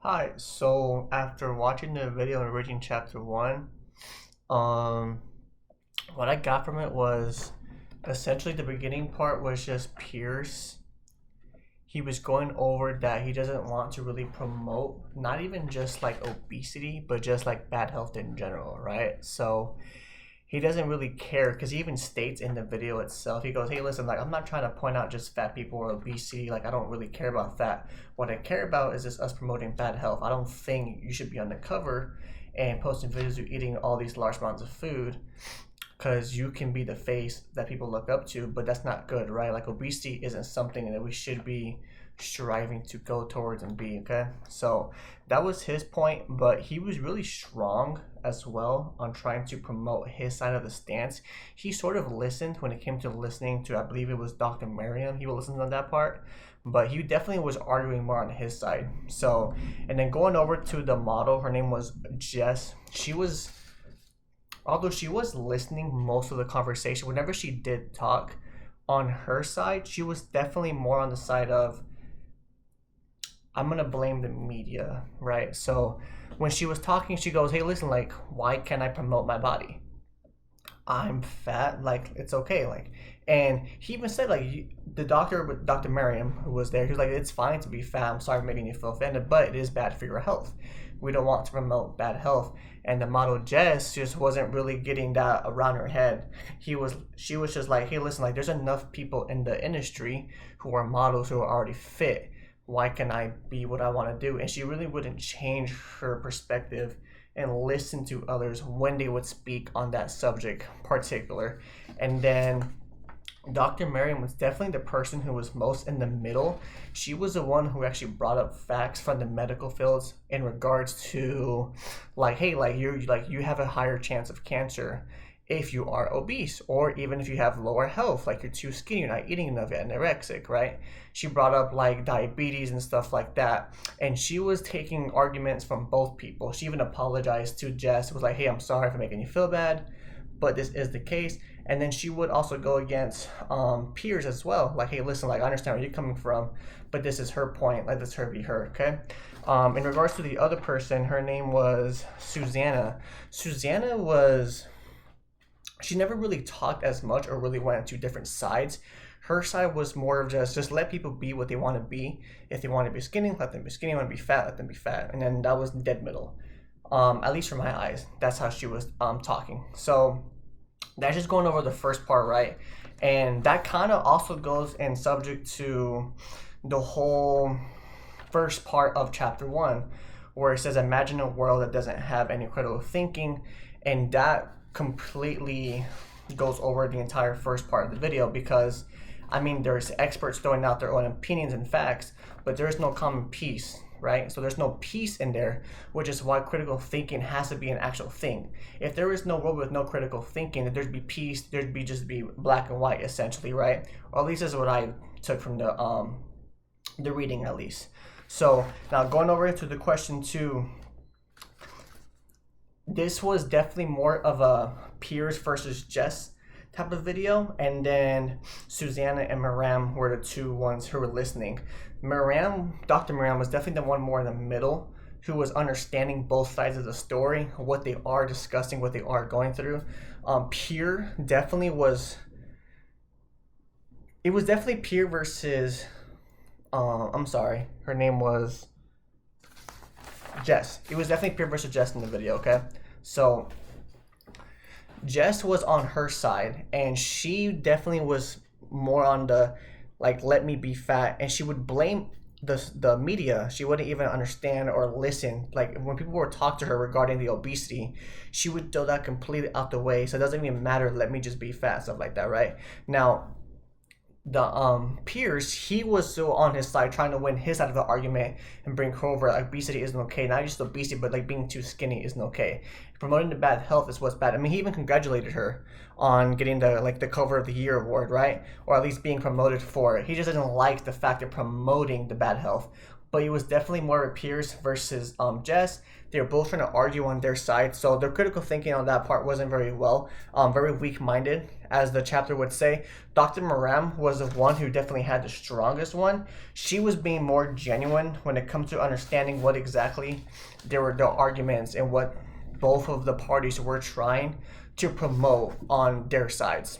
Hi, so after watching the video and reading chapter one, um, what I got from it was essentially the beginning part was just Pierce. He was going over that he doesn't want to really promote not even just like obesity, but just like bad health in general, right? So he doesn't really care because he even states in the video itself, he goes, hey, listen, like, I'm not trying to point out just fat people or obesity. Like, I don't really care about that. What I care about is just us promoting bad health. I don't think you should be on the cover and posting videos of eating all these large amounts of food because you can be the face that people look up to, but that's not good, right? Like, obesity isn't something that we should be striving to go towards and be, okay? So that was his point, but he was really strong as well on trying to promote his side of the stance. He sort of listened when it came to listening to, I believe it was Dr. Merriam. He would listen on that part, but he definitely was arguing more on his side. So, and then going over to the model, her name was Jess. Although she was listening most of the conversation, whenever she did talk on her side, she was definitely more on the side of, I'm gonna blame the media, right? So when she was talking, she goes, hey, listen, like, why can't I promote my body? I'm fat, like, it's okay, like, and he even said, like, the doctor, Dr. Merriam, who was there, he was like, it's fine to be fat. I'm sorry for making you feel offended, but it is bad for your health. We don't want to promote bad health. And the model Jess just wasn't really getting that around her head. She was just like, hey, listen, like, there's enough people in the industry who are models who are already fit. Why can I be what I want to do? And she really wouldn't change her perspective and listen to others when they would speak on that subject particular. And then Dr. Merriam was definitely the person who was most in the middle. She was the one who actually brought up facts from the medical fields in regards to, like, hey, like you have a higher chance of cancer if you are obese, or even if you have lower health, like you're too skinny, you're not eating enough, you're anorexic, right? She brought up like diabetes and stuff like that, and she was taking arguments from both people. She even apologized to Jess, was like, hey, I'm sorry for making you feel bad, but this is the case. And then she would also go against peers as well, like, hey, listen, like, I understand where you're coming from, but this is her point, let this her be her, okay? In regards to the other person, her name was Susanna. Susanna was, she never really talked as much or really went into different sides. Her side was more of just let people be what they want to be. If they want to be skinny, let them be skinny. Want to be fat, let them be fat. And then that was dead middle. At least from my eyes, that's how she was talking. So that's just going over the first part, right? And that kind of also goes in subject to the whole first part of chapter one, where it says, imagine a world that doesn't have any critical thinking. And that completely goes over the entire first part of the video because, I mean, there's experts throwing out their own opinions and facts, but there's no common piece, right? So there's no peace in there, which is why critical thinking has to be an actual thing. If there is no world with no critical thinking, then there'd be peace, there'd be just be black and white essentially, right? Or at least that's what I took from the reading at least. So now going over to the question two, this was definitely more of a Piers versus Jess type of video, and then Susanna and Maram were the two ones who were listening. Dr. Maram was definitely the one more in the middle who was understanding both sides of the story, what they are discussing, what they are going through. Pier definitely was. It was definitely Pier versus. I'm sorry, her name was Jess. It was definitely Pier versus Jess in the video. Okay, so Jess was on her side, and she definitely was more on the, like, let me be fat, and she would blame the media. She wouldn't even understand or listen. Like when people were talk to her regarding the obesity, she would throw that completely out the way. So it doesn't even matter. Let me just be fat, stuff like that, right? Now the Pierce, he was still on his side trying to win his side of the argument and bring over like, obesity isn't okay, not just obesity but like being too skinny isn't okay, promoting the bad health is what's bad. I mean, he even congratulated her on getting the cover of the year award, right? Or at least being promoted for it. He just doesn't like the fact of promoting the bad health, but it was definitely more Pierce versus Jess. They were both trying to argue on their side, so their critical thinking on that part wasn't very weak-minded, as the chapter would say. Dr. Moran was the one who definitely had the strongest one. She was being more genuine when it comes to understanding what exactly there were the arguments and what both of the parties were trying to promote on their sides.